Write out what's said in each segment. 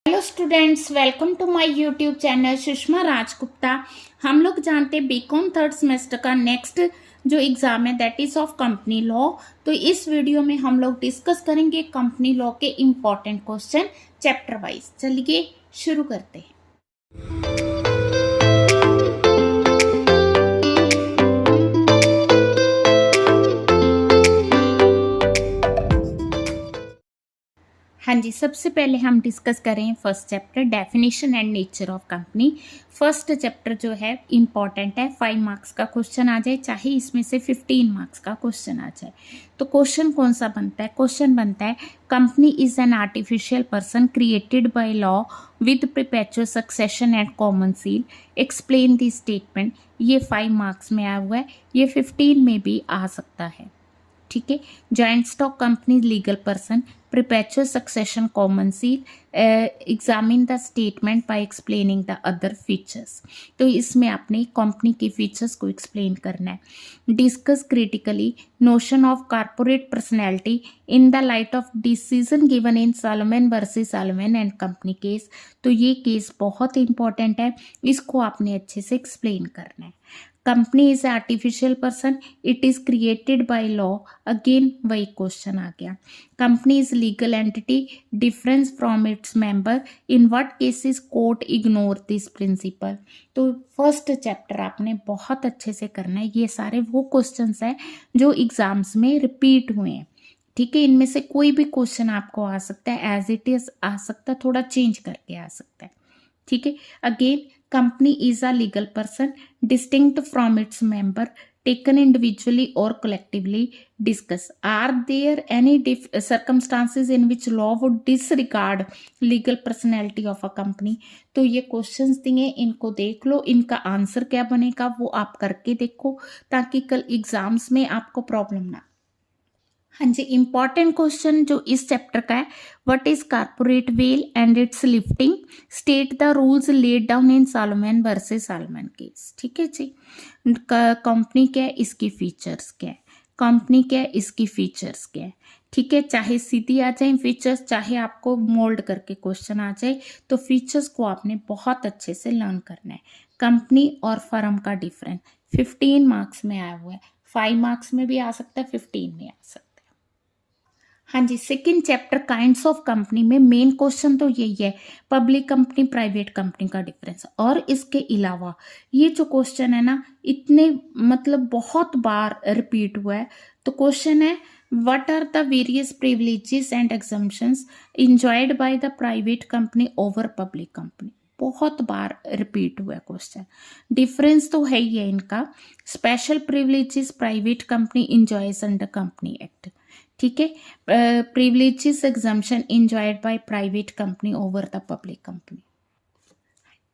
Hello students, welcome to my YouTube channel Sushma Raj Gupta. हम लोग जानते हैं बीकॉम थर्ड सेमेस्टर का नेक्स्ट जो एग्जाम है that is of company law. तो इस वीडियो में हम लोग डिस्कस करेंगे कंपनी लॉ के इम्पोर्टेंट क्वेश्चन चैप्टर वाइज। चलिए शुरू करते हैं। हाँ जी, सबसे पहले हम डिस्कस करें first chapter definition and nature of company. First chapter जो है इम्पॉर्टेंट है, 5 मार्क्स का क्वेश्चन आ जाए, चाहे इसमें से 15 मार्क्स का क्वेश्चन आ जाए। तो क्वेश्चन कौन सा बनता है? क्वेश्चन बनता है company is an artificial person created by law with perpetual succession and common seal, explain the statement. ये 5 मार्क्स में आया हुआ है, ये 15 में भी आ सकता है। ठीक है, joint stock company legal person, perpetual succession common seal, examine the statement by explaining the other features। तो इसमें आपने कंपनी के फीचर्स को एक्सप्लेन करना है। Discuss critically notion of corporate personality in the light of decision given in Solomon versus Solomon and company case. तो ये case बहुत इंपॉर्टेंट है, इसको आपने अच्छे से एक्सप्लेन करना है। Company is artificial person, it is created by law, again वही क्वेश्चन आ गया। Company is legal entity, difference from its member, in what cases court ignore this principle. तो फर्स्ट चैप्टर आपने बहुत अच्छे से करना है। ये सारे वो क्वेश्चंस हैं जो एग्जाम्स में रिपीट हुए हैं। ठीक है, इनमें से कोई भी क्वेश्चन आपको आ सकता है, एज इट इज आ सकता है, थोड़ा चेंज करके आ सकता है। ठीक है, again company is a legal person distinct from its member, taken individually or collectively, discuss are there any circumstances in which law would disregard legal personality of a company। तो ये क्वेश्चंस दिए, इनको देख लो, इनका आंसर क्या बनेगा वो आप करके देखो ताकि कल एग्जाम्स में आपको प्रॉब्लम ना। हाँ जी, इंपॉर्टेंट क्वेश्चन जो इस चैप्टर का है, what is corporate veil and its lifting, state the rules laid down in Solomon versus Solomon case. ठीक है जी, कंपनी क्या है, इसकी फीचर्स क्या है, कंपनी क्या है, इसकी फीचर्स क्या है। ठीक है, चाहे सीधी आ जाए फीचर्स, चाहे आपको मोल्ड करके क्वेश्चन आ जाए, तो फीचर्स को आपने बहुत अच्छे से लर्न करना है। कंपनी और फर्म का डिफरेंस 15 मार्क्स में आया हुआ है, 5 मार्क्स में भी आ सकता है, 15 में आ सकता है। हाँ जी, second chapter kinds of company में मेन क्वेश्चन तो यही है, पब्लिक कंपनी प्राइवेट कंपनी का डिफरेंस। और इसके अलावा ये जो क्वेश्चन है ना, इतने मतलब बहुत बार रिपीट हुआ है। तो क्वेश्चन है what are the various privileges and exemptions enjoyed by the private company over public company. बहुत बार रिपीट हुआ है क्वेश्चन। डिफरेंस तो है ही है इनका, special privileges private company enjoys under company act. ठीक है, privileges exemption enjoyed by private company over the public company.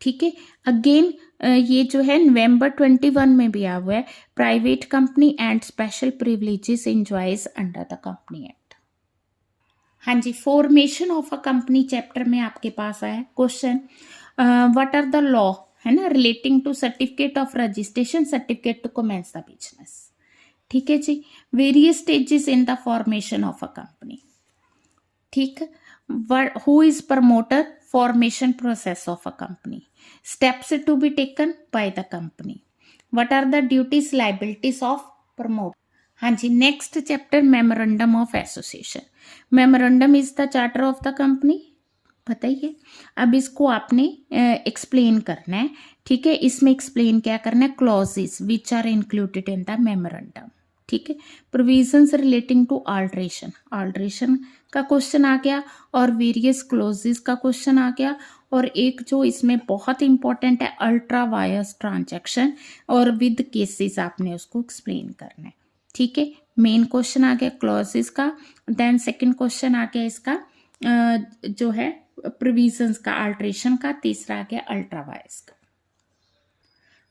ठीक है, अगेन ये जो है नवंबर 21 में भी आया हुआ है, private company and special privileges enjoys under the company act. हाँ जी, formation of a company chapter में आपके पास आया question, what are the law, है ना, relating to certificate of registration, certificate to commence the business. ठीक है जी, various stages in the formation of a company. ठीक, who is promoter, formation process of a company, steps to be taken by the company, what are the duties liabilities of promoter. हाँ जी, next chapter memorandum of association. Memorandum is the charter of the company, बताइए। अब इसको आपने explain करना है। ठीक है, इसमें एक्सप्लेन क्या करना है, clauses which are included in the memorandum. ठीक है, provisions relating to alteration, alteration का क्वेश्चन आ गया, और वेरियस क्लोजेस का क्वेश्चन आ गया, और एक जो इसमें बहुत इंपॉर्टेंट है अल्ट्रा वायर्स ट्रांजैक्शन, और विद केसेस आपने उसको एक्सप्लेन करना है। ठीक है, मेन क्वेश्चन आ गया क्लॉजेस का, देन सेकंड क्वेश्चन आ गया इसका जो है प्रोविजंस का, अल्ट्रेशन का, तीसरा आ गया अल्ट्रा वायर्स का।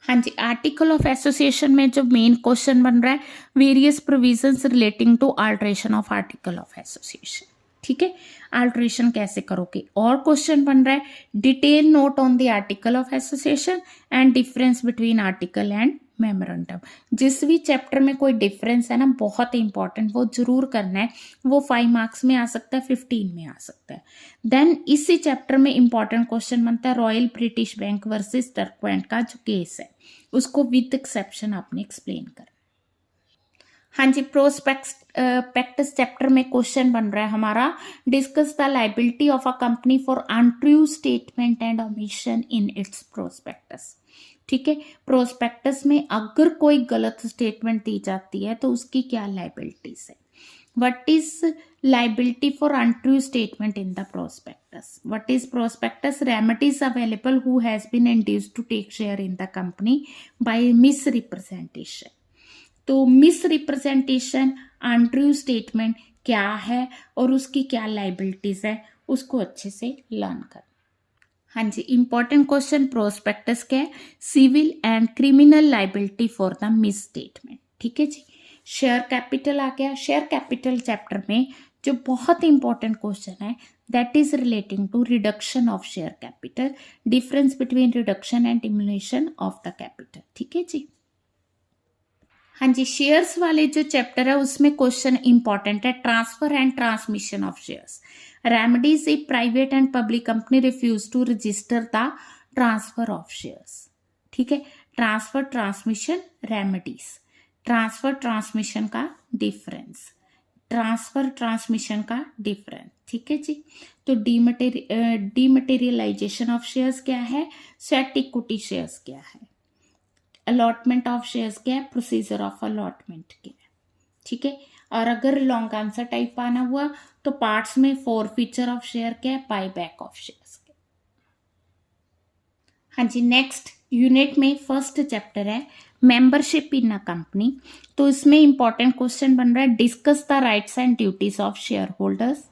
हाँ जी, आर्टिकल ऑफ एसोसिएशन में जो मेन क्वेश्चन बन रहा है, various provisions relating to alteration of article of association. ठीक है, अल्ट्रेशन कैसे करोगे। और क्वेश्चन बन रहा है detail note on the article of association and difference between article and memorandum. जिस भी चैप्टर में कोई डिफरेंस है ना, बहुत इंपॉर्टेंट, वो जरूर करना है। वो 5 मार्क्स में आ सकता है, 15 में आ सकता है। देन इसी चैप्टर में इंपॉर्टेंट क्वेश्चन बनता है रॉयल ब्रिटिश बैंक वर्सेस टर्कवेंट का जो केस है, उसको विद एक्सेप्शन आपने एक्सप्लेन कर। हाँ जी, प्रोस्पेक्टस चैप्टर में क्वेश्चन बन रहा है हमारा, discuss the liability of a company for untrue statement and omission in its prospectus. ठीक है, प्रोस्पेक्टस में अगर कोई गलत स्टेटमेंट दी जाती है तो उसकी क्या लाइबिलिटीज है। What is liability for untrue statement in the prospectus? What is prospectus? Remedies available who has been induced to take share in the company by misrepresentation. तो मिसरिप्रेजेंटेशन, अनट्रू स्टेटमेंट क्या है और उसकी क्या लाइबिलिटीज है, उसको अच्छे से लर्न कर। हाँ जी, इंपॉर्टेंट क्वेश्चन प्रोस्पेक्टस क्या है, civil and criminal liability for the misstatement. ठीक है जी, शेयर कैपिटल आ गया। शेयर कैपिटल चैप्टर में जो बहुत इंपॉर्टेंट क्वेश्चन है that is relating to reduction of share capital, difference between reduction and diminution of the capital. ठीक है जी। हाँ जी, शेयर्स वाले जो चैप्टर है उसमें क्वेश्चन इंपॉर्टेंट है, transfer and transmission of shares. Remedies if private and public company refuse to register the transfer of shares. ठीक है, transfer, transmission, remedies. Transfer transmission का डिफरेंस, ट्रांसफर ट्रांसमिशन का डिफरेंस। ठीक है जी। तो डीमटेरियलाइजेशन ऑफ शेयर्स क्या है, स्वेट इक्विटी शेयर्स क्या है, अलॉटमेंट ऑफ शेयर्स क्या है, प्रोसीजर ऑफ अलॉटमेंट क्या है। ठीक है, और अगर लॉन्ग आंसर टाइप आना हुआ तो पार्ट्स में फॉरफीचर ऑफ शेयर क्या है, बाय बैक ऑफ शेयर्स क्या। हाँ जी, नेक्स्ट यूनिट में फर्स्ट चैप्टर है मेंबरशिप इन अ कंपनी। तो इसमें इंपॉर्टेंट क्वेश्चन बन रहा है, discuss the rights and duties of share holders.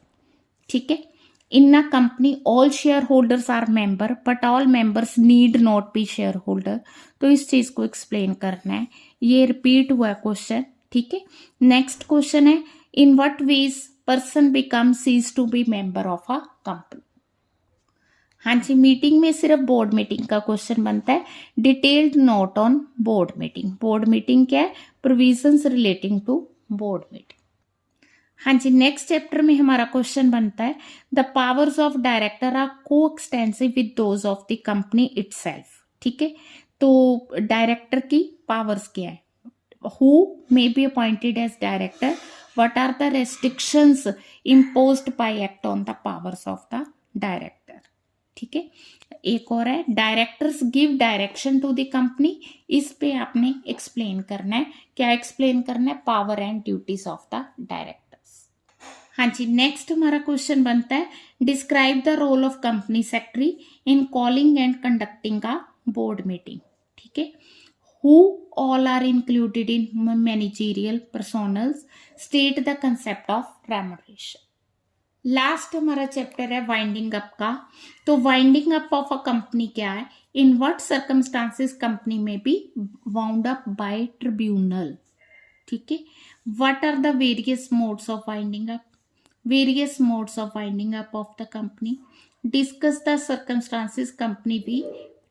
ठीक है, in a company all share holders are member but all members need not be share holder. तो इस चीज को एक्सप्लेन करना है, ये रिपीट हुआ क्वेश्चन। ठीक है, नेक्स्ट क्वेश्चन है, in what ways person become cease to be member of a company. हाँ जी, मीटिंग में सिर्फ बोर्ड मीटिंग का क्वेश्चन बनता है, detailed note on board meeting. Board meeting क्या है, provisions relating to board meeting. हाँ जी, नेक्स्ट चैप्टर में हमारा क्वेश्चन बनता है, the powers of director are coextensive with those of the company itself. ठीक है, तो डायरेक्टर की पावर्स क्या है, who may be appointed as director, what are the restrictions imposed by act on the powers of the director. ठीक है, एक और है, directors give direction to the company. इस पे आपने एक्सप्लेन करना है, क्या एक्सप्लेन करना है, power and duties of the directors. हाँ जी, नेक्स्ट हमारा क्वेश्चन बनता है, describe the role of company secretary in calling and conducting a board meeting. ठीक है, who all are included in managerial personals, state the concept of remuneration। Last हमारा chapter है winding up का। तो winding up of a company क्या है, in what circumstances company में be wound up by tribunal. ठीक है, what are the various modes of winding up, various modes of winding up of the company, discuss the circumstances company be.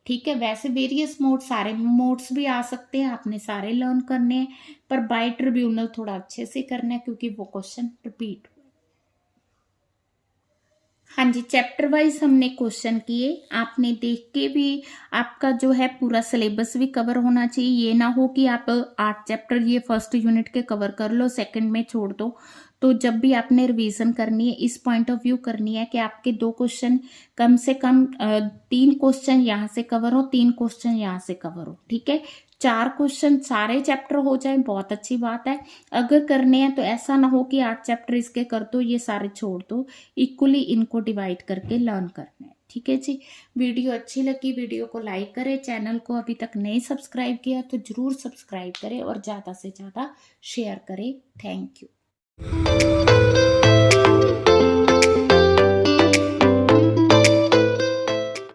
ठीक है, वैसे various mode, सारे modes भी आ सकते हैं, आपने सारे लर्न करने हैं, पर बाय ट्रिब्यूनल थोड़ा अच्छे से करना है क्योंकि वो क्वेश्चन रिपीट हुए। हाँ जी, चैप्टर वाइज हमने क्वेश्चन किए, आपने देख के भी आपका जो है पूरा सिलेबस भी कवर होना चाहिए। ये ना हो कि आप 8 चैप्टर ये फर्स्ट यूनिट के कवर कर लो, सेकंड में छोड़ दो। तो जब भी आपने रिवीजन करनी है, इस पॉइंट ऑफ व्यू करनी है कि आपके 2 क्वेश्चन कम से कम 3 क्वेश्चन यहाँ से कवर हो, 3 क्वेश्चन यहाँ से कवर हो। ठीक है, 4 क्वेश्चन सारे चैप्टर हो जाए, बहुत अच्छी बात है। अगर करने हैं तो ऐसा ना हो कि 8 चैप्टर इसके कर दो, ये सारे छोड़ दो, इक्वली इनको डिवाइड करके लर्न करना है। ठीक है जी, वीडियो अच्छी लगी वीडियो को लाइक करें, चैनल को अभी तक नहीं सब्सक्राइब किया तो जरूर सब्सक्राइब करें और ज़्यादा से ज़्यादा शेयर करें। Thank you.